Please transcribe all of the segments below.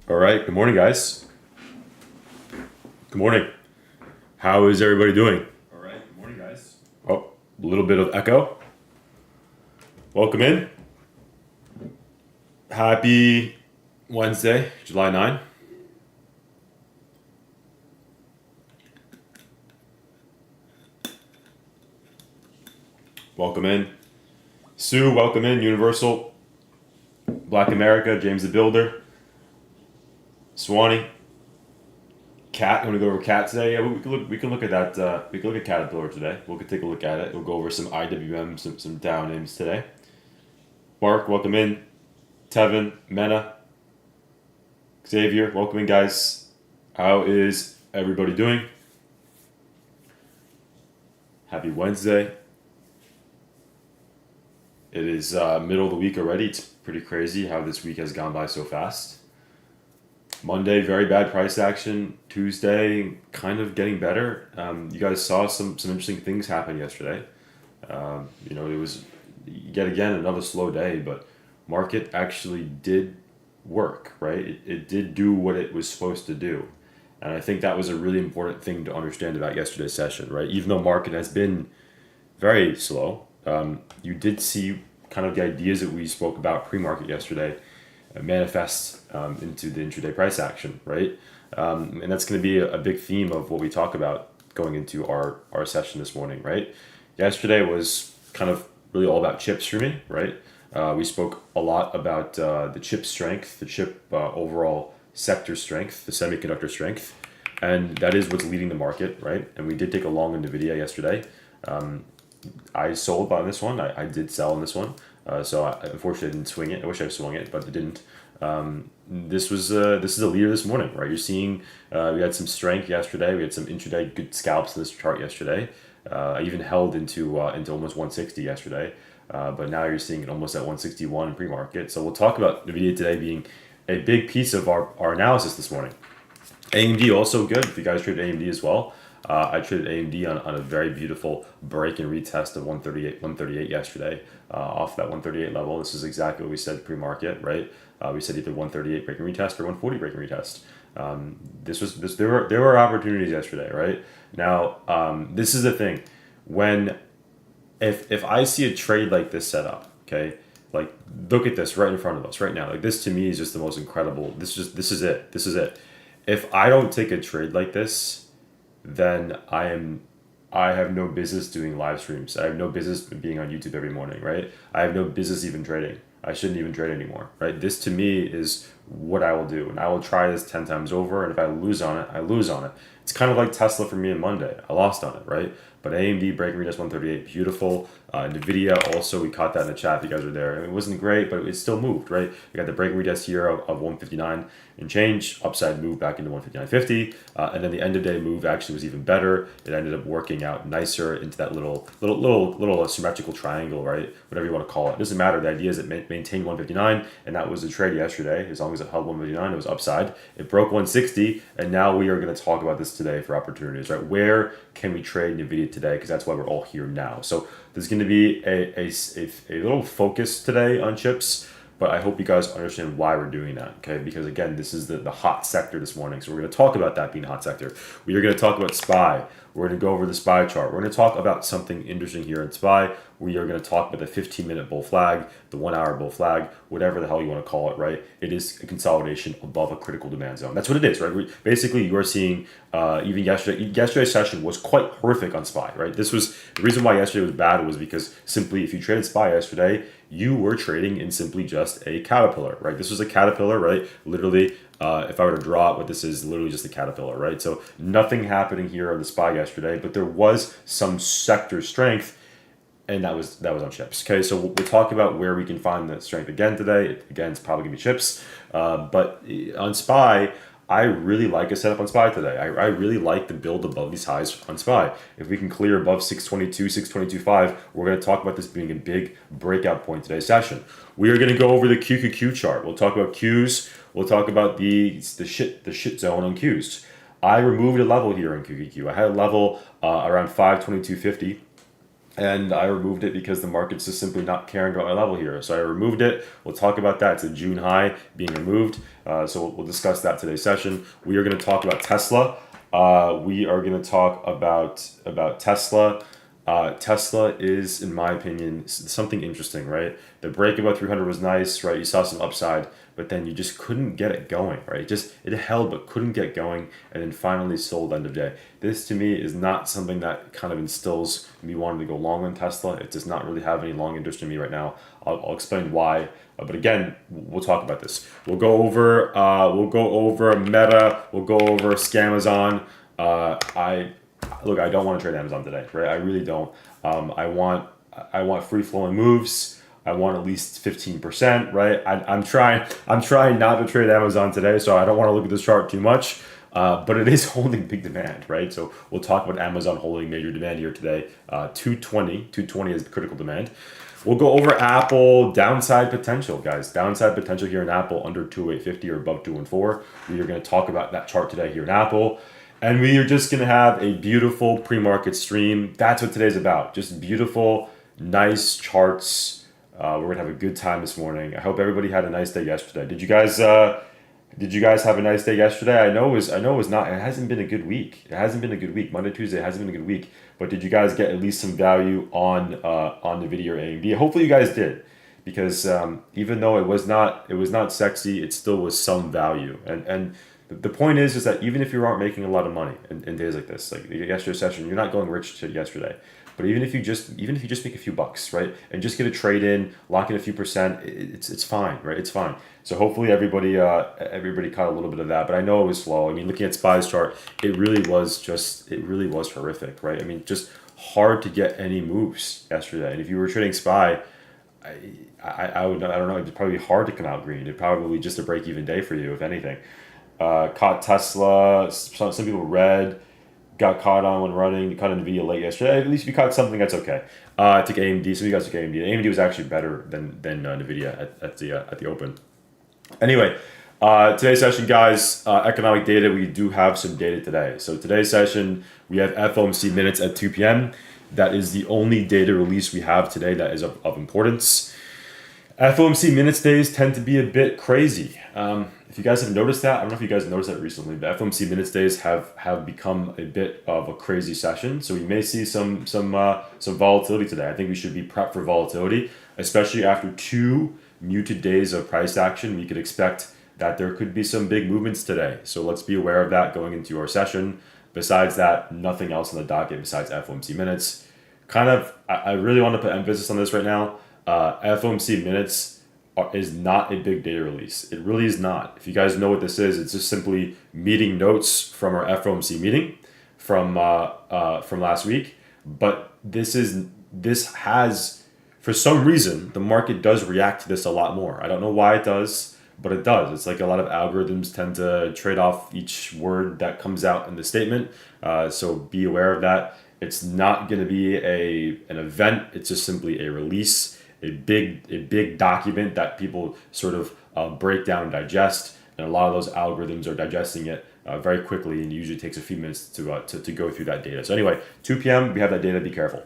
All right. Good morning, guys. Good morning. How is everybody doing? All right. Good morning, guys. Oh, a little bit of echo. Welcome in. Happy Wednesday, July 9. Welcome in. Sue, welcome in. Universal. Black America, James the Builder. Swanee. Cat, you want to go over Cat today? Yeah, we can look at that. We can look at Caterpillar today. We can take a look at it. We'll go over some IWM, some Dow names today. Mark, welcome in. Tevin, Mena, Xavier, welcome in, guys. How is everybody doing? Happy Wednesday. It is middle of the week already. It's pretty crazy how this week has gone by so fast. Monday, very bad price action. Tuesday, kind of getting better. You guys saw some interesting things happen yesterday. It was yet again another slow day, but market actually did work, right? It did do what it was supposed to do. And I think that was a really important thing to understand about yesterday's session, right? Even though market has been very slow, you did see kind of the ideas that we spoke about pre-market yesterday manifest into the intraday price action, right? And that's going to be a big theme of what we talk about going into our session this morning, right? Yesterday was kind of really all about chips for me, right? We spoke a lot about the chip strength, the chip overall sector strength, the semiconductor strength, and that is what's leading the market, right? And we did take a long on Nvidia yesterday. I sold on this one. I did sell on this one. So I unfortunately didn't swing it. I wish I swung it, but it didn't. This is a leader this morning, right? You're seeing we had some strength yesterday. We had some intraday good scalps in this chart yesterday. I even held into almost 160 yesterday, but now you're seeing it almost at 161 in pre-market. So we'll talk about Nvidia today being a big piece of our analysis this morning. AMD also good. If you guys traded AMD as well. I traded AMD on a very beautiful break and retest of 138 yesterday off that 138 level. This is exactly what we said pre-market, right? We said either 138 break and retest or 140 break and retest. There were opportunities yesterday, right? Now, this is the thing. If I see a trade like this set up, okay, like look at this right in front of us right now. Like this to me is just the most incredible. This is it. If I don't take a trade like this, then I have no business doing live streams. I have no business being on YouTube every morning, right? I have no business even trading. I shouldn't even trade anymore, right? This to me is what I will do, and I will try this 10 times over, and if I lose on it, I lose on it. It's kind of like Tesla for me on Monday. I lost on it, right? But AMD breaking retest 138, beautiful. Nvidia also, we caught that in the chat if you guys were there. It wasn't great, but it still moved, right? We got the breaking retest here of 159 and change, upside move back into 159.50, and then the end of day move actually was even better. It ended up working out nicer into that little symmetrical triangle, right? Whatever you want to call it. It doesn't matter. The idea is it maintained 159, and that was the trade yesterday. As long as it held 159, it was upside. It broke 160, and now we are going to talk about this today for opportunities, right? Where can we trade Nvidia today? Because that's why we're all here now. So there's going to be a little focus today on chips, but I hope you guys understand why we're doing that, okay? Because again, this is the hot sector this morning. So we're going to talk about that being hot sector. We are going to talk about SPY. We're going to go over the SPY chart. We're going to talk about something interesting here in SPY. We are going to talk about the 15-minute bull flag, the 1 hour bull flag, whatever the hell you want to call it, right? It is a consolidation above a critical demand zone. That's what it is, right? Basically, you are seeing even yesterday's session was quite horrific on SPY, right? This was the reason why yesterday was bad was because simply if you traded SPY yesterday, you were trading in simply just a caterpillar, right? This was a caterpillar, right? Literally, if I were to draw it, what this is literally just a caterpillar, right? So nothing happening here on the SPY yesterday, but there was some sector strength, and that was on chips. Okay, so we'll talk about where we can find the strength again today. Again, it's probably gonna be chips, but on SPY, I really like a setup on SPY today. I really like the build above these highs on SPY. If we can clear above 622, 622.5, we're going to talk about this being a big breakout point today's session. We are going to go over the QQQ chart. We'll talk about Qs. We'll talk about the shit zone on Qs. I removed a level here in QQQ. I had a level around 522.50. and I removed it because the market's just simply not caring about my level here. So I removed it. We'll talk about that. It's a June high being removed. So we'll discuss that today's session. We are going to talk about Tesla. We are going to talk about Tesla. Tesla is, in my opinion, something interesting, right? The break above 300 was nice, right? You saw some upside, but then you just couldn't get it going, right? It held but couldn't get going, and then finally sold end of day. This to me is not something that kind of instills me wanting to go long on Tesla. It does not really have any long interest in me right now. I'll explain why, but again, we'll talk about this. We'll go over Meta. We'll go over Scamazon. I don't want to trade Amazon today, right? I really don't. I want free flowing moves. I want at least 15%, right? I'm trying not to trade Amazon today, so I don't want to look at this chart too much. But it is holding big demand, right? So we'll talk about Amazon holding major demand here today. 220 is critical demand. We'll go over Apple downside potential, guys. Downside potential here in Apple under 2850 or above 214. We are going to talk about that chart today here in Apple. And we are just going to have a beautiful pre-market stream. That's what today's about. Just beautiful, nice charts. We're going to have a good time this morning. I hope everybody had a nice day yesterday. Did you guys have a nice day yesterday? I know it was not. It hasn't been a good week. Monday, Tuesday hasn't been a good week. But did you guys get at least some value on Nvidia or AMD? Hopefully you guys did, because even though it was not sexy, it still was some value. And the point is that even if you aren't making a lot of money in days like this, like yesterday's session, you're not going rich to yesterday. But even if you just make a few bucks, right, and just get a trade in, lock in a few percent, it's fine, right? It's fine. So hopefully everybody caught a little bit of that. But I know it was slow. I mean, looking at SPY's chart, it really was horrific, right? I mean, just hard to get any moves yesterday. And if you were trading SPY, I don't know, it'd probably be hard to come out green. It'd probably just a break even day for you, if anything. Caught Tesla, some people red. Got caught on when running, caught Nvidia late yesterday. At least if you caught something, that's okay. I took AMD, so you guys took AMD. AMD was actually better than Nvidia at the open. Anyway, today's session, guys, economic data. We do have some data today. So today's session, we have FOMC minutes at 2 p.m. That is the only data release we have today that is of importance. FOMC minutes days tend to be a bit crazy. If you guys have noticed that, I don't know if you guys noticed that recently, but FOMC minutes days have become a bit of a crazy session. So we may see some volatility today. I think we should be prepped for volatility, especially after 2 muted days of price action. We could expect that there could be some big movements today. So let's be aware of that going into our session. Besides that, nothing else on the docket besides FOMC minutes. I really want to put emphasis on this right now. FOMC minutes is not a big data release. It really is not. If you guys know what this is, it's just simply meeting notes from our FOMC meeting from last week. But this has, for some reason, the market does react to this a lot more. I don't know why it does, but it does. It's like a lot of algorithms tend to trade off each word that comes out in the statement. So be aware of that. It's not going to be an event. It's just simply a release. A big document that people sort of break down and digest, and a lot of those algorithms are digesting it very quickly, and it usually takes a few minutes to go through that data. So anyway, 2 p.m. we have that data. Be careful.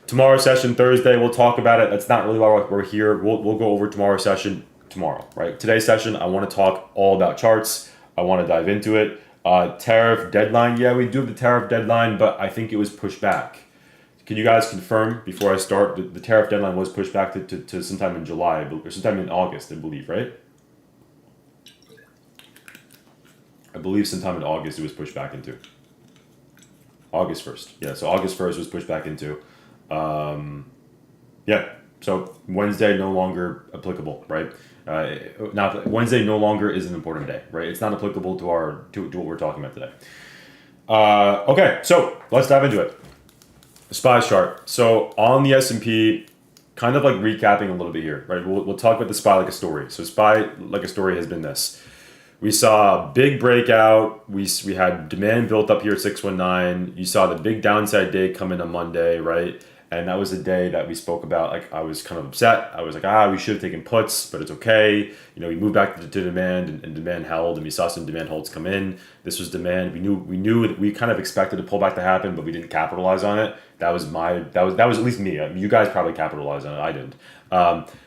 Tomorrow's session, Thursday, we'll talk about it. That's not really why we're here. We'll go over tomorrow's session tomorrow, right? Today's session, I want to talk all about charts. I want to dive into it. Tariff deadline. Yeah, we do have the tariff deadline, but I think it was pushed back. Can you guys confirm before I start? The tariff deadline was pushed back to sometime in July or sometime in August, I believe, right? I believe sometime in August it was pushed back into. August 1st. Yeah, so August 1st was pushed back into. Yeah, so Wednesday no longer applicable, right? Wednesday no longer is an important day, right? It's not applicable to what we're talking about today. Okay, so let's dive into it. SPY chart. So on the S&P, kind of like recapping a little bit here, right? We'll talk about the SPY like a story. So SPY like a story has been this. We saw a big breakout. We had demand built up here at 619. You saw the big downside day come in on Monday, right? And that was the day that we spoke about, like, I was kind of upset. I was like, we should have taken puts, but it's okay. We moved back to demand, and demand held, and we saw some demand holds come in. This was demand. We knew that we kind of expected a pullback to happen, but we didn't capitalize on it. That was at least me. You guys probably capitalized on it. I didn't.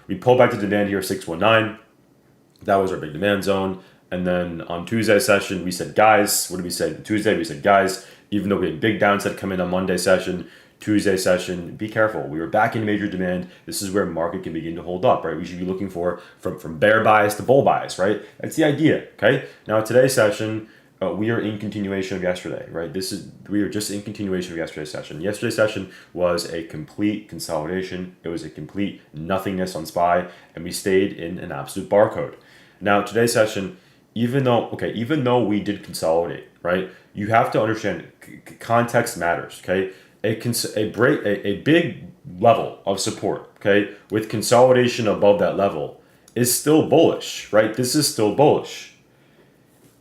We pulled back to demand here, 619. That was our big demand zone. And then on Tuesday session, we said, guys, what did we say? Tuesday, we said, guys, even though we had big downside come in on Monday session, Tuesday session, be careful. We were back in major demand. This is where market can begin to hold up, right? We should be looking for from bear bias to bull bias, right? That's the idea, okay? Now, today's session, we are in continuation of yesterday, right? We are just in continuation of yesterday's session. Yesterday's session was a complete consolidation. It was a complete nothingness on SPY, and we stayed in an absolute barcode. Now, today's session, even though we did consolidate, right? You have to understand context matters, okay? A big level of support, okay, with consolidation above that level is still bullish, right? This is still bullish.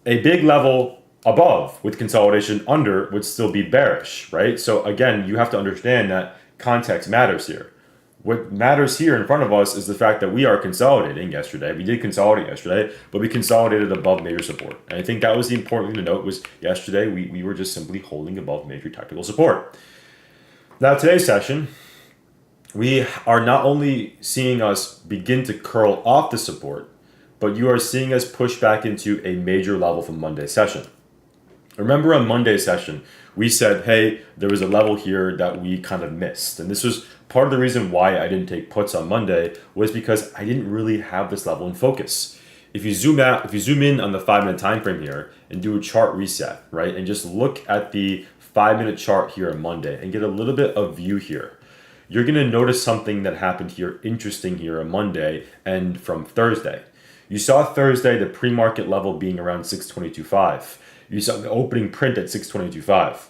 A big level above with consolidation under would still be bearish, right? So again, you have to understand that context matters here. What matters here in front of us is the fact that we are consolidating yesterday. We did consolidate yesterday, but we consolidated above major support. And I think that was the important thing to note was yesterday we were just simply holding above major technical support. Now, today's session, we are not only seeing us begin to curl off the support, but you are seeing us push back into a major level from Monday's session. Remember on Monday's session, we said, hey, there was a level here that we kind of missed. And this was part of the reason why I didn't take puts on Monday was because I didn't really have this level in focus. If you zoom in on the 5-minute time frame here and do a chart reset, right, and just look at the 5-minute chart here on Monday and get a little bit of view here, you're going to notice something that happened here interesting here on Monday and from Thursday. You saw Thursday the pre-market level being around 622.5. You saw the opening print at 622.5.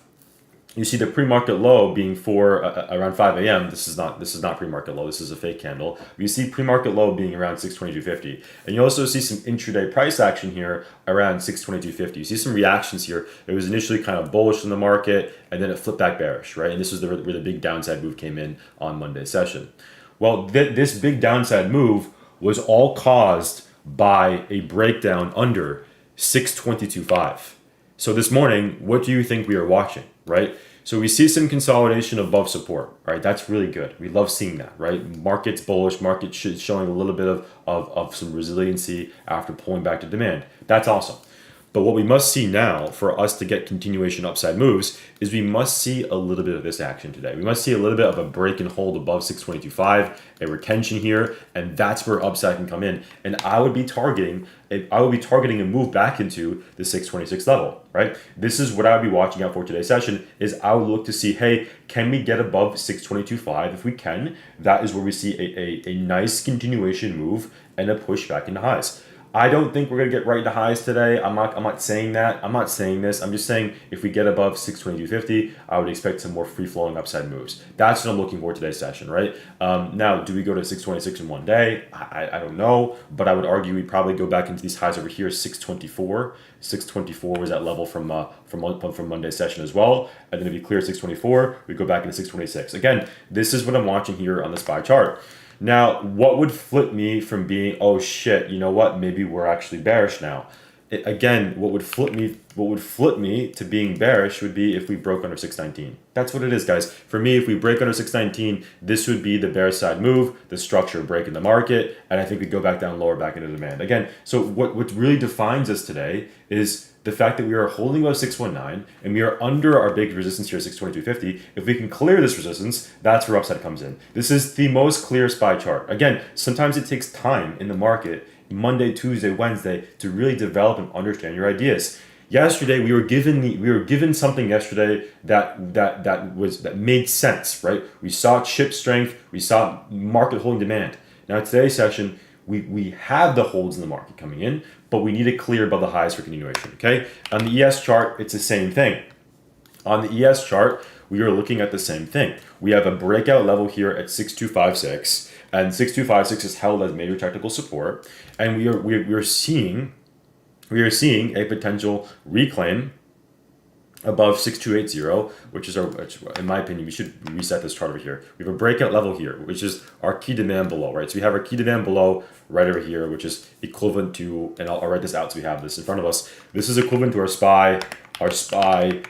You see the pre-market low being around 5 a.m. This is not pre-market low. This is a fake candle. You see pre-market low being around 622.50, and you also see some intraday price action here around 622.50. You see some reactions here. It was initially kind of bullish in the market, and then it flipped back bearish, right? And this was where the big downside move came in on Monday's session. Well, this big downside move was all caused by a breakdown under 622.5. So this morning, what do you think we are watching, right? So we see some consolidation above support, right? That's really good. We love seeing that, right? Market's bullish, market showing a little bit of some resiliency after pulling back to demand. That's awesome. But what we must see now for us to get continuation upside moves is we must see a little bit of this action today. We must see a little bit of a break and hold above 622.5, a retention here, and that's where upside can come in. And I would be targeting a move back into the 626 level, right? This is what I would be watching out for today's session is I would look to see, hey, can we get above 622.5? If we can, that is where we see a nice continuation move and a push back into highs. I don't think we're going to get right into highs today. I'm not saying that. I'm not saying this. I'm just saying if we get above 622.50, I would expect some more free-flowing upside moves. That's what I'm looking for today's session, right? Now, do we go to 626 in one day? I don't know, but I would argue we probably go back into these highs over here, 624. 624 was that level from Monday's session as well. And then if we clear 624, we go back into 626. Again, this is what I'm watching here on the SPY chart. Now, what would flip me from being, oh shit, you know what, maybe we're actually bearish now? What would flip me to being bearish would be if we broke under 619. That's what it is, guys. For me, if we break under 619, this would be the bear side move, the structure break in the market, and I think we go back down lower, back into demand. Again, so what really defines us today is the fact that we are holding above 619 and we are under our big resistance here at 622.50. If we can clear this resistance, that's where upside comes in. This is the most clear SPY chart. Again, sometimes it takes time in the market, Monday, Tuesday, Wednesday, to really develop and understand your ideas. Yesterday, we were given something yesterday that made sense, right? We saw chip strength, we saw market holding demand. Now today's session, we have the holds in the market coming in, but we need to clear above the highs for continuation, okay? On the ES chart, it's the same thing. On the ES chart, we are looking at the same thing. We have a breakout level here at 6256, and 6256 is held as major technical support, and we are seeing a potential reclaim above 6280, which is which in my opinion, we should reset this chart over here. We have a breakout level here, which is our key demand below, right? So we have our key demand below right over here, which is equivalent to, and I'll write this out so we have this in front of us. This is equivalent to our SPY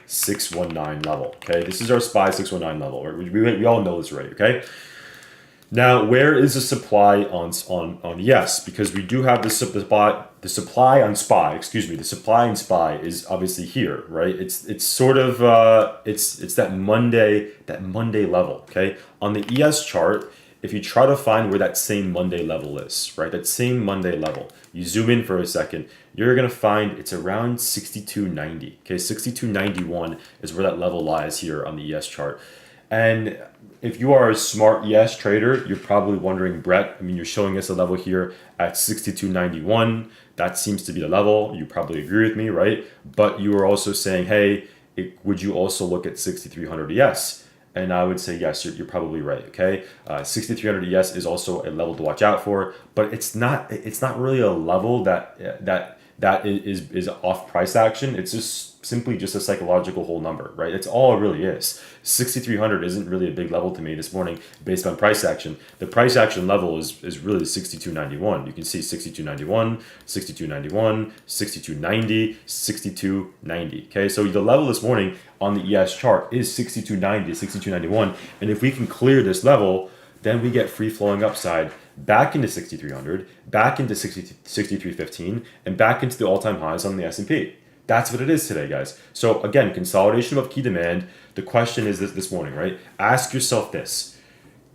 619 level, okay? This is our SPY 619 level, right? We all know this already, okay? Now, where is the supply on yes? Because we do have the supply on SPY. Excuse me. The supply in SPY is obviously here, right? It's sort of it's that Monday level. Okay, on the ES chart, if you try to find where that same Monday level is, right? That same Monday level. You zoom in for a second, you're gonna find it's around 62.90. Okay, 62.91 is where that level lies here on the ES chart. And if you are a smart ES trader, you're probably wondering, Brett, I mean, you're showing us a level here at 62.91. That seems to be the level. You probably agree with me, right? But you are also saying, hey, would you also look at 6,300 ES? And I would say, yes, you're probably right, okay? 6,300 ES is also a level to watch out for, but it's not really a level that is off price action. It's just simply just a psychological whole number, right? It's all it really is. 6,300 isn't really a big level to me this morning based on price action. The price action level is really 62.91. You can see 62.91, 62.91, 62.90, 62.90. Okay, so the level this morning on the ES chart is 62.90, 62.91, and if we can clear this level, then we get free flowing upside back into 6,300, back into 63.15, and back into the all-time highs on the S&P. That's what it is today, guys. So again, consolidation of key demand. The question is this morning, right? Ask yourself this.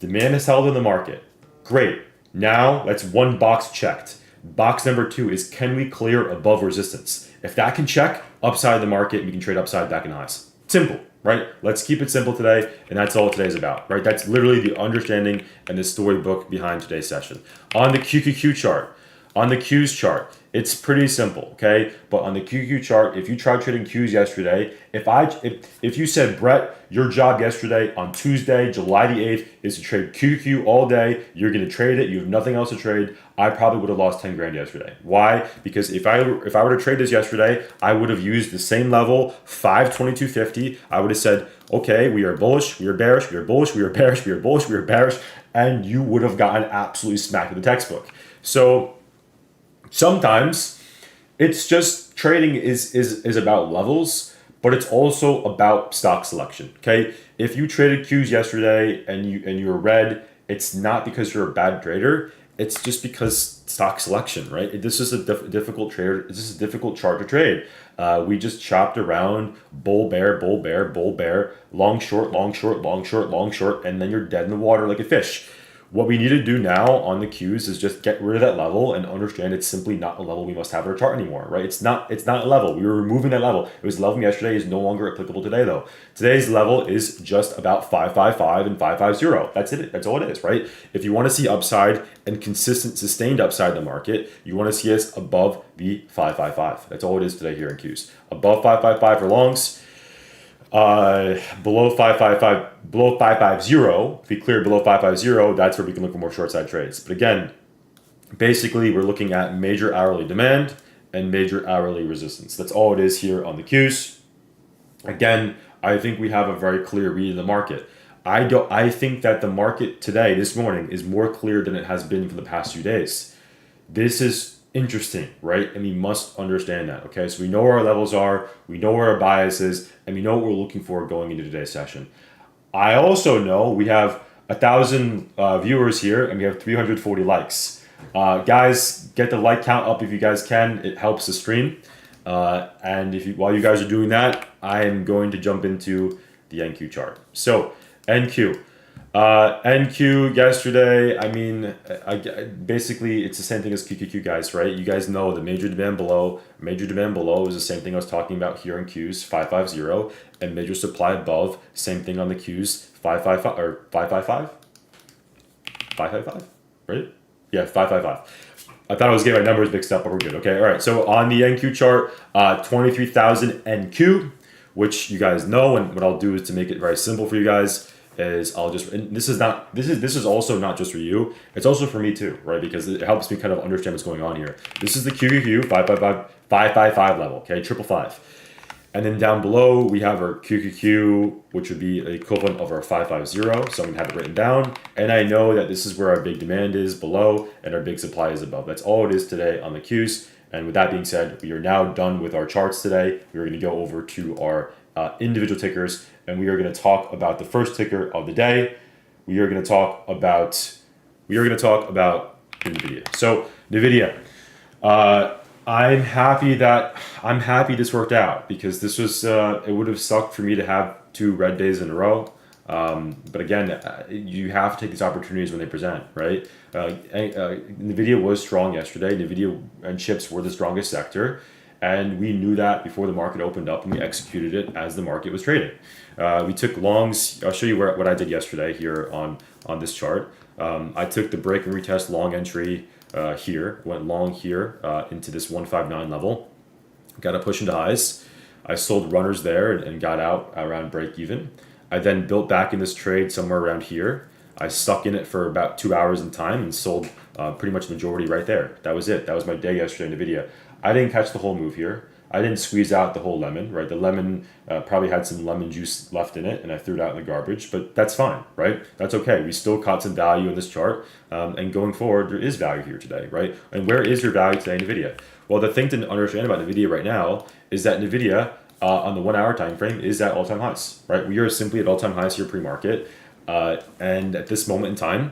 Demand is held in the market. Great. Now that's one box checked. Box number 2 is, can we clear above resistance? If that can check, upside the market, we can trade upside back in highs. Simple, right? Let's keep it simple today, and that's all today's about, right? That's literally the understanding and the storybook behind today's session. On the QQQ chart, on the Qs chart, it's pretty simple, okay? But on the QQ chart, if you tried trading Qs yesterday, if you said, Brett, your job yesterday on Tuesday, July the 8th, is to trade QQ all day, you're gonna trade it, you have nothing else to trade, I probably would have lost 10 grand yesterday. Why? Because if I were to trade this yesterday, I would have used the same level, 522.50. I would have said, okay, we are bullish, we are bearish, we are bullish, we are bearish, we are bullish, we are bearish, and you would have gotten absolutely smacked with the textbook. So sometimes it's just trading is about levels, but it's also about stock selection. Okay, if you traded Qs yesterday and you were red, it's not because you're a bad trader. It's just because stock selection, right? This is a difficult trade. This is a difficult chart to trade. We just chopped around bull bear, bull bear, bull bear, long short, long short, long short, long short, and then you're dead in the water like a fish. What we need to do now on the Qs is just get rid of that level and understand it's simply not a level we must have in our chart anymore, right? It's not a level. We were removing that level. It was a level from yesterday, is no longer applicable today though. Today's level is just about 555 and 550. That's it. That's all it is, right? If you want to see upside and consistent sustained upside in the market, you want to see us above the 555. That's all it is today here in Qs. Above 555 for longs. Below 555, below 550, if we clear below 550, that's where we can look for more short side trades. But again, basically we're looking at major hourly demand and major hourly resistance. That's all it is here on the Qs. Again, I think we have a very clear read of the market. I think that the market today, this morning, is more clear than it has been for the past few days. This is interesting, right? And we must understand that, okay? So we know where our levels are, we know where our bias is, and we know what we're looking for going into today's session. I also know we have 1,000 viewers here and we have 340 likes. Guys, get the like count up if you guys can. It helps the stream. And while you guys are doing that, I am going to jump into the NQ chart. So NQ. NQ yesterday, I mean, basically it's the same thing as QQQ, guys, right? You guys know the major demand below is the same thing I was talking about here in Qs, 550, and major supply above, same thing on the Qs, 555 or 555, 555, right? Yeah, 555. I thought I was getting my numbers mixed up, but we're good. Okay, all right. So on the NQ chart, 23,000 NQ, which you guys know, and what I'll do is to make it very simple for you guys. And this is also not just for you, it's also for me too, right? Because it helps me kind of understand what's going on here. This is the QQQ 555 level, okay, 555. And then down below, we have our QQQ, which would be the equivalent of our 550. So I'm gonna have it written down. And I know that this is where our big demand is below and our big supply is above. That's all it is today on the Qs. And with that being said, we are now done with our charts today. We're gonna go over to our individual tickers, and we are gonna talk about the first ticker of the day. We are gonna talk about Nvidia. So Nvidia, I'm happy this worked out, because this was it would have sucked for me to have 2 red days in a row. But again, you have to take these opportunities when they present, right? Nvidia was strong yesterday. Nvidia and chips were the strongest sector, and we knew that before the market opened up, and we executed it as the market was trading. We took longs. I'll show you what I did yesterday here on this chart. I took the break and retest long entry here, went long here into this 159 level, got a push into highs. I sold runners there and got out around break even. I then built back in this trade somewhere around here. I stuck in it for about 2 hours in time and sold pretty much the majority right there. That was it. That was my day yesterday in Nvidia. I didn't catch the whole move here. I didn't squeeze out the whole lemon, right? The lemon probably had some lemon juice left in it, and I threw it out in the garbage, but that's fine, right? That's okay. We still caught some value in this chart, and going forward, there is value here today, right? And where is your value today in Nvidia? Well, the thing to understand about Nvidia right now is that Nvidia on the 1 hour time frame is at all-time highs, right? We are simply at all-time highs here pre-market, and at this moment in time,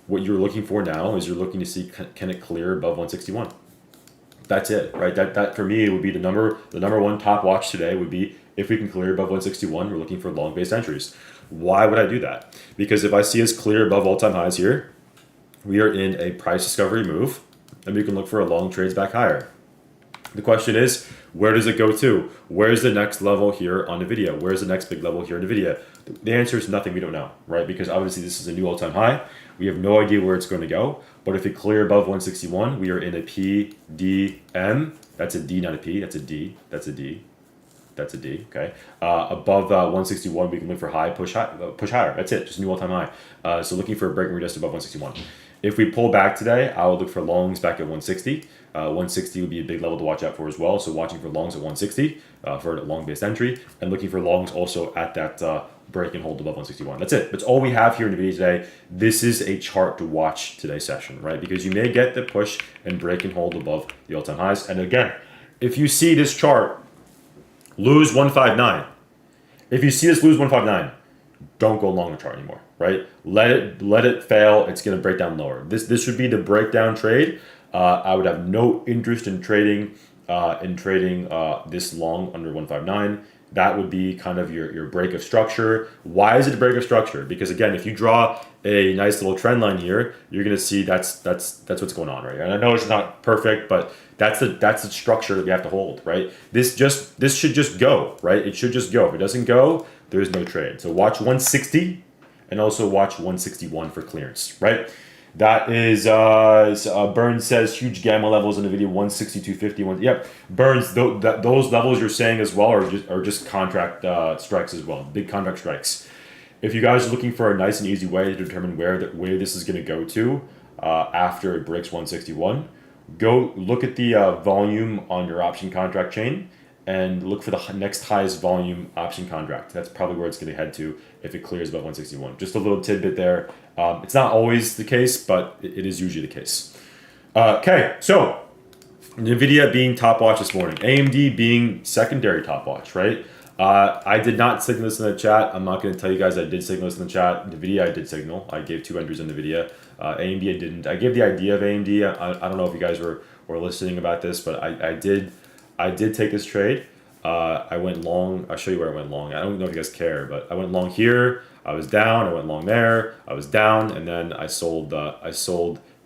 what you're looking for now is you're looking to see, can it clear above 161? That's it, right? That for me would be the number one top watch today would be if we can clear above 161, we're looking for long-based entries. Why would I do that? Because if I see us clear above all-time highs here, we are in a price discovery move, and we can look for a long trades back higher. The question is, where does it go to? Where's the next level here on Nvidia? Where's the next big level here on Nvidia? The answer is nothing. We don't know, right? Because obviously this is a new all-time high. We have no idea where it's going to go. But if it clear above 161, we are in a PDM. That's a D, not a P. That's a D. That's a D. That's a D. Okay. Above 161, we can look for push higher. That's it. Just a new all-time high. So looking for a break and retest above 161. If we pull back today, I will look for longs back at 160. 160 would be a big level to watch out for as well. So watching for longs at 160 for a long-based entry, and looking for longs also at that break and hold above 161. That's it. That's all we have here in the video today. This is a chart to watch today's session, right? Because you may get the push and break and hold above the all-time highs. And again, if you see this chart lose 159, if you see this lose 159, don't go long the chart anymore, right? Let it fail. It's going to break down lower. This should be the breakdown trade. I would have no interest in trading this long under 159. That would be kind of your break of structure. Why is it a break of structure? Because again, if you draw a nice little trend line here, you're going to see that's what's going on, right? And I know it's not perfect, but that's the structure that we have to hold, right? This should just go, right? It should just go. If it doesn't go, there's no trade. So watch 160 and also watch 161 for clearance, right? That is, Burns says huge gamma levels in the video, 162.50. Yep, Burns, those levels you're saying as well are just contract strikes as well, big contract strikes. If you guys are looking for a nice and easy way to determine where this is going to go to after it breaks 161, go look at the volume on your option contract chain and look for the next highest volume option contract. That's probably where it's going to head to if it clears above 161. Just a little tidbit there. It's not always the case, but it is usually the case. Okay, so Nvidia being top watch this morning, AMD being secondary top watch, right? I did not signal this in the chat. I'm not going to tell you guys I did signal this in the chat. Nvidia I did signal. I gave 2 entries on Nvidia. AMD I didn't. I gave the idea of AMD. I don't know if you guys were listening about this, but I did take this trade. I went long. I'll show you where I went long. I don't know if you guys care, but I went long here. I was down. I went long there. I was down, and then I sold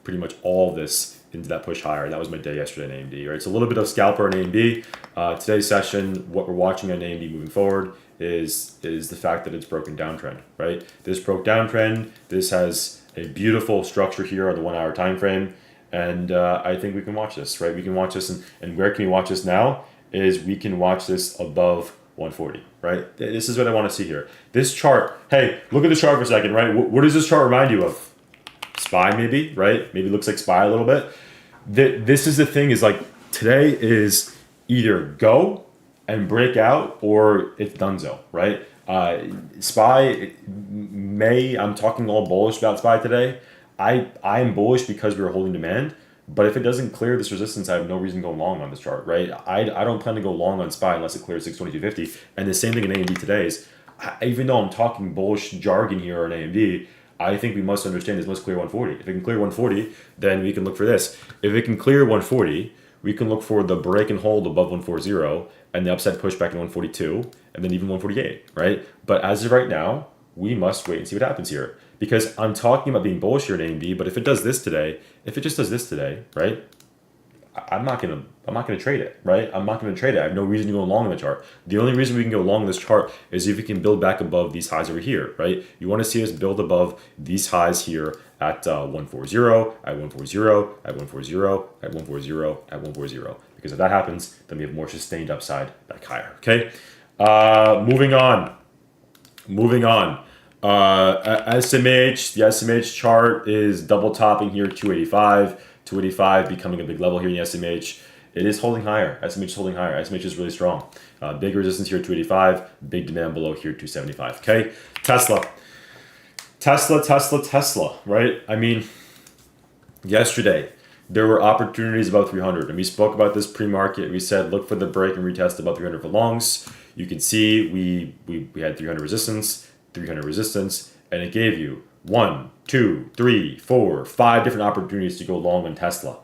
pretty much all of this into that push higher. That was my day yesterday in AMD. Right. So a little bit of scalper in AMD. Today's session, what we're watching on AMD moving forward is the fact that it's broken downtrend. Right. This broke downtrend. This has a beautiful structure here on the 1 hour time frame. And I think we can watch this, right? We can watch this, and where can we watch this now? Is we can watch this above 140, right? This is what I want to see here. This chart, hey, look at the chart for a second, right? What does this chart remind you of? SPY maybe, right? Maybe it looks like SPY a little bit. This is the thing, is like today is either go and break out, or it's donezo, right? SPY I'm talking all bullish about SPY today. I am bullish because we were holding demand, but if it doesn't clear this resistance, I have no reason to go long on this chart, right? I don't plan to go long on SPY unless it clears 622.50. And the same thing in AMD today is, even though I'm talking bullish jargon here on AMD, I think we must understand this must clear 140. If it can clear 140, then we can look for this. If it can clear 140, we can look for the break and hold above 140 and the upside pushback in 142 and then even 148, right? But as of right now, we must wait and see what happens here, because I'm talking about being bullish here in AMD, but if it does this today, if it just does this today, right? I'm not gonna trade it, right? I'm not gonna trade it. I have no reason to go long in the chart. The only reason we can go long in this chart is if we can build back above these highs over here, right? You want to see us build above these highs here at 140, at 140, at 140, at 140, at 140. Because if that happens, then we have more sustained upside back higher. Okay. Moving on. SMH, the SMH chart is double topping here, 285. 285 becoming a big level here in the SMH. It is holding higher. SMH is holding higher. SMH is really strong. Big resistance here, 285. Big demand below here, 275. Okay. Tesla, right? I mean, yesterday, there were opportunities above 300. And we spoke about this pre-market. We said, look for the break and retest above 300 for longs. You can see we had 300 resistance, and it gave you 1, 2, 3, 4, 5 different opportunities to go long on Tesla.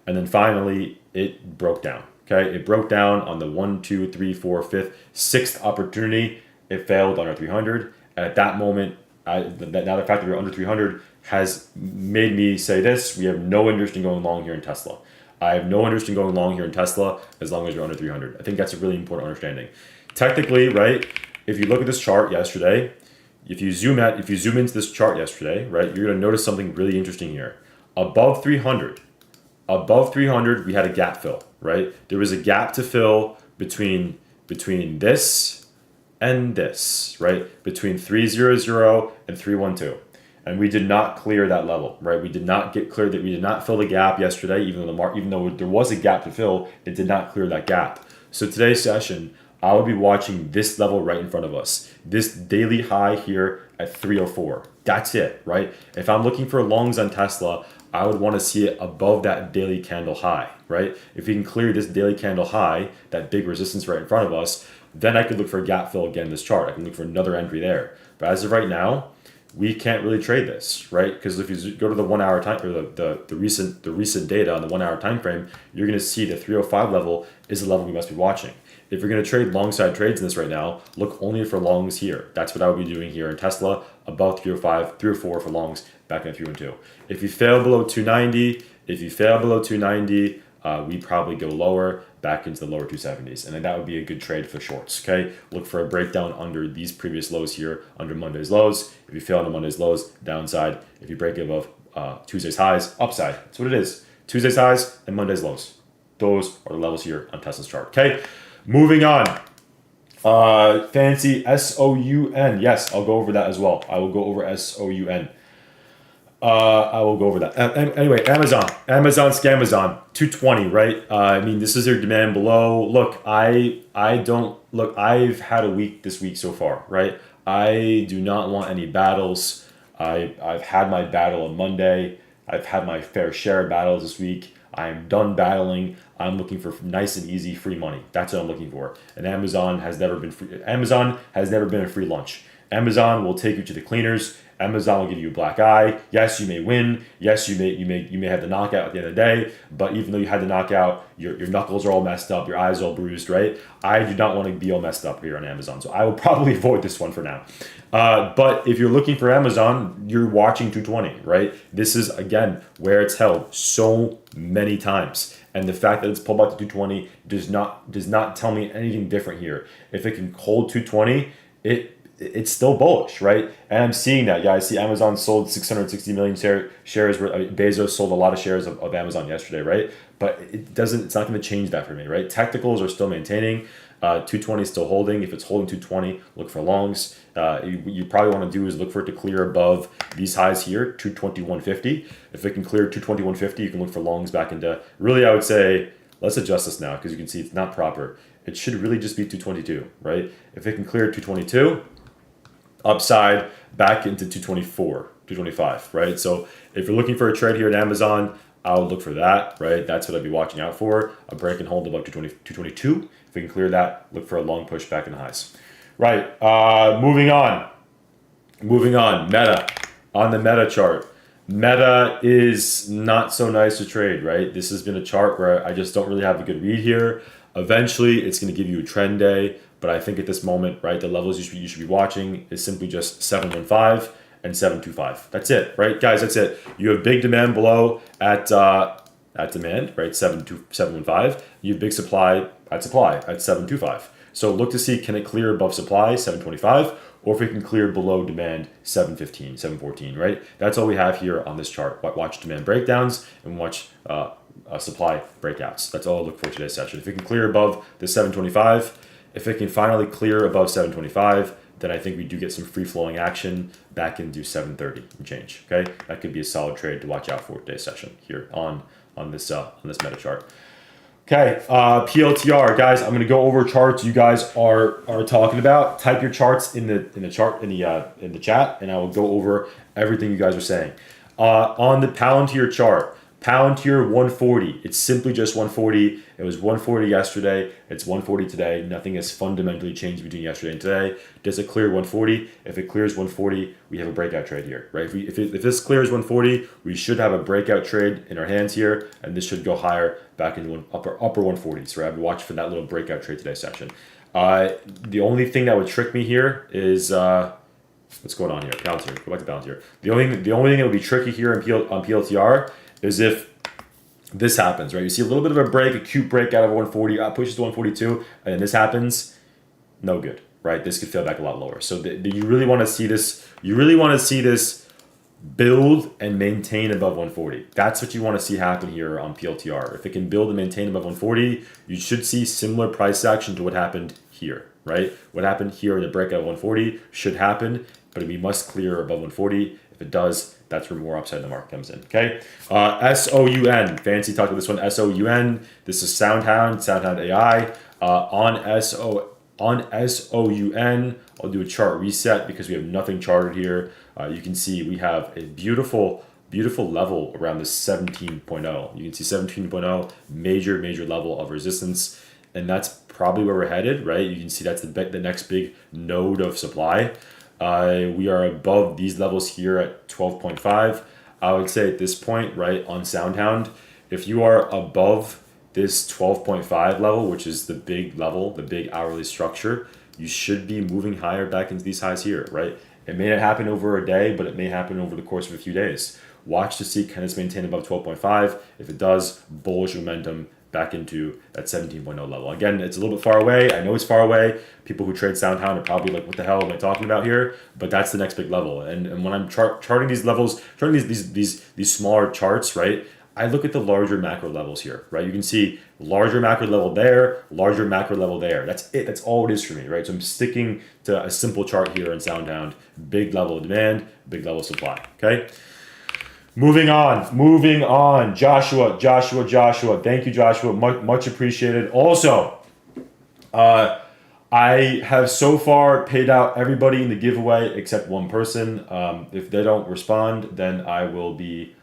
And then finally, it broke down. Okay, it broke down on the 1, 2, 3, 4, 5th, 6th opportunity. It failed under 300. And at that moment, now the fact that we're under 300 has made me say this: we have no interest in going long here in Tesla. I have no interest in going long here in Tesla as long as you're under 300. I think that's a really important understanding. Technically, right, if you look at this chart yesterday, if you zoom into this chart yesterday, right, you're going to notice something really interesting here. Above 300, we had a gap fill, right? There was a gap to fill between this and this, right? Between 300 and 312. And we did not clear that level, right? We did not get clear that we did not fill the gap yesterday, even though there was a gap to fill, it did not clear that gap. So today's session, I would be watching this level right in front of us. This daily high here at 304. That's it, right? If I'm looking for longs on Tesla, I would want to see it above that daily candle high, right? If we can clear this daily candle high, that big resistance right in front of us, then I could look for a gap fill again in this chart. I can look for another entry there. But as of right now, we can't really trade this, right? Because if you go to the 1 hour time, or the recent data on the 1 hour time frame, you're going to see the 305 level is the level we must be watching. If you're going to trade long side trades in this right now, look only for longs here. That's what I would be doing here in Tesla, above 305, 304 for longs, back in 312. If you fail below 290, we probably go lower, back into the lower 270s. And then that would be a good trade for shorts, okay? Look for a breakdown under these previous lows here, under Monday's lows. If you fail under Monday's lows, downside. If you break above Tuesday's highs, upside. That's what it is. Tuesday's highs and Monday's lows. Those are the levels here on Tesla's chart, okay? Moving on. Fancy SOUN. Yes, I'll go over that as well. I will go over SOUN. I will go over that. Anyway, Amazon, Scamazon, 220, right? I mean, this is their demand below. Look, I've had a week this week so far, right? I do not want any battles. I've had my battle on Monday. I've had my fair share of battles this week. I'm done battling. I'm looking for nice and easy free money. That's what I'm looking for. And Amazon has never been free. Amazon has never been a free lunch. Amazon will take you to the cleaners. Amazon will give you a black eye. Yes, you may win. Yes, you may have the knockout at the end of the day. But even though you had the knockout, your knuckles are all messed up, your eyes are all bruised, right? I do not want to be all messed up here on Amazon. So I will probably avoid this one for now. But if you're looking for Amazon, you're watching 220, right? This is, again, where it's held so many times. And the fact that it's pulled back to 220 does not tell me anything different here. If it can hold 220, it's still bullish, right? And I'm seeing that. Yeah, I see Amazon sold 660 million shares. Bezos sold a lot of shares of Amazon yesterday, right? But it's not going to change that for me, right? Technicals are still maintaining. 220 is still holding. If it's holding 220, look for longs. You probably want to do is look for it to clear above these highs here, 221.50. If it can clear 221.50, you can look for longs back into, really, I would say Let's adjust this now because you can see it's not proper. It should really just be 222, right? If it can clear 222, upside back into 224, 225, right? So if you're looking for a trade here at Amazon, I would look for that, right? That's what I'd be watching out for. A break and hold above 222. If we can clear that, look for a long push back in the highs. Right, moving on. Meta. On the Meta chart. Meta is not so nice to trade, right? This has been a chart where I just don't really have a good read here. Eventually, it's going to give you a trend day, but I think at this moment, right, the levels you should be watching is simply just 715 and 725. That's it, right, guys? That's it. You have big demand below at demand, right? 715. You have big supply at 725. So look to see, can it clear above supply 725, or if it can clear below demand 715, 714, right? That's all we have here on this chart. Watch demand breakdowns and watch supply breakouts. That's all I look for today's session. If it can clear above the 725, if it can finally clear above 725, then I think we do get some free-flowing action back into 730 and change. Okay, that could be a solid trade to watch out for today's session here on this Meta chart. Okay, PLTR, guys. I'm gonna go over charts you guys are talking about. Type your charts in the chat, and I will go over everything you guys are saying. On the Palantir chart, Palantir 140. It's simply just 140. It was 140 yesterday. It's 140 today. Nothing has fundamentally changed between yesterday and today. Does it clear 140? If it clears 140, we have a breakout trade here, right? If this clears 140, we should have a breakout trade in our hands here, and this should go higher back into upper 140s. Right? I would watch for that little breakout trade today's session. The only thing that would trick me here is what's going on here? Palantir. Go back to Palantir. The only thing that would be tricky here on PLTR is if this happens, right? You see a little bit of a break, a cute break out of 140, pushes to 142, and then this happens, no good, right? This could fail back a lot lower. So you really want to see this. You really want to see this build and maintain above 140. That's what you want to see happen here on PLTR. If it can build and maintain above 140, you should see similar price action to what happened here, right? What happened here in the breakout of 140 should happen, but we must clear above 140. If it does, that's where more upside in the market comes in. Okay, SOUN. Fancy talked about this one. SOUN. This is Soundhound AI. On SOUN, I'll do a chart reset because we have nothing charted here. You can see we have a beautiful level around this 17.0. You can see 17.0, major level of resistance, and that's probably where we're headed, right? You can see that's the next big node of supply. We are above these levels here at 12.5. I would say at this point, right, on Soundhound, if you are above this 12.5 level, which is the big level, the big hourly structure, you should be moving higher back into these highs here, right? It may not happen over a day, but it may happen over the course of a few days. Watch to see, can this maintain above 12.5? If it does, bullish momentum back into that 17.0 level. Again, it's a little bit far away. I know it's far away. People who trade Soundhound are probably like, what the hell am I talking about here? But that's the next big level. And when I'm charting these levels, charting these smaller charts, right, I look at the larger macro levels here, right? You can see larger macro level there, larger macro level there. That's it. That's all it is for me, right? So I'm sticking to a simple chart here in Soundhound. Big level of demand, big level of supply, okay? Moving on. Joshua. Thank you, Joshua. Much appreciated. Also, I have so far paid out everybody in the giveaway except one person. If they don't respond, then I will be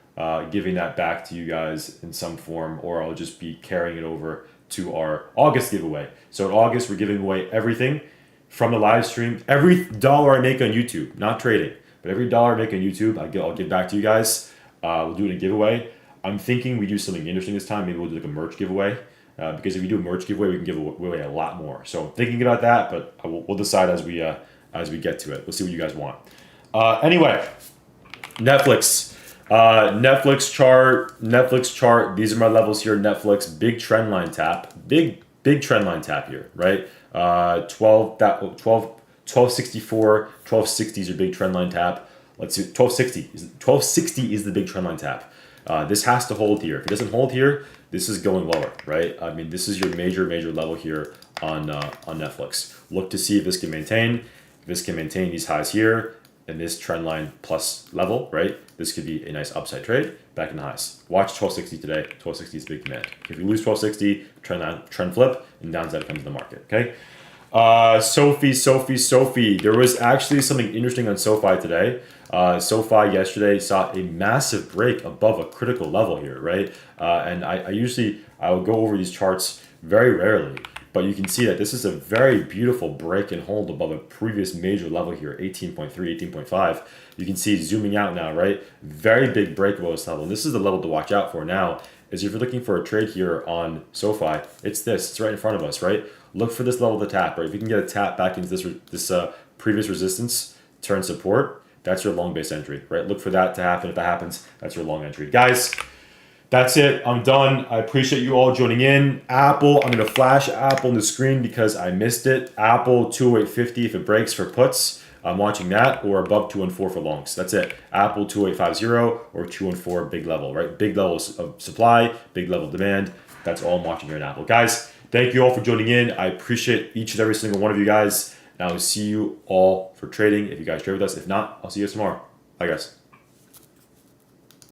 giving that back to you guys in some form, or I'll just be carrying it over to our August giveaway. So in August, we're giving away everything from the live stream. Every dollar I make on YouTube, not trading, but every dollar I make on YouTube, I'll give back to you guys. We'll do it in a giveaway. I'm thinking we do something interesting this time. Maybe we'll do like a merch giveaway. Because if we do a merch giveaway, we can give away a lot more. So I'm thinking about that, but we'll decide as we get to it. We'll see what you guys want. Anyway, Netflix chart. These are my levels here. Netflix, big trend line tap. Big trend line tap here, right? 1264, 1260 is your big trend line tap. Let's see, 1260 is the big trend line tap. This has to hold here. If it doesn't hold here, this is going lower, right? I mean, this is your major level here on Netflix. Look to see if this can maintain. If this can maintain these highs here, in this trend line plus level, right? This could be a nice upside trade back in the highs. Watch 1260 today. 1260 is big demand. If you lose 1260, trend flip, and downside comes to the market, okay? Sophie. There was actually something interesting on SoFi today. SoFi yesterday saw a massive break above a critical level here, right? And I will go over these charts very rarely, but you can see that this is a very beautiful break and hold above a previous major level here, 18.3, 18.5. You can see zooming out now, right? Very big break above this level. And this is the level to watch out for now, is if you're looking for a trade here on SoFi, it's this. It's right in front of us, right? Look for this level to tap, right? If you can get a tap back into this previous resistance, turn support, that's your long base entry, right? Look for that to happen. If that happens, that's your long entry. Guys, that's it. I'm done. I appreciate you all joining in. Apple, I'm going to flash Apple on the screen because I missed it. Apple 20850 if it breaks for puts. I'm watching that, or above 214 for longs. That's it. Apple 2850 or 214 big level, right? Big level of supply, big level of demand. That's all I'm watching here in Apple. Guys, thank you all for joining in. I appreciate each and every single one of you guys. And I will see you all for trading if you guys trade with us. If not, I'll see you guys tomorrow. Bye, guys.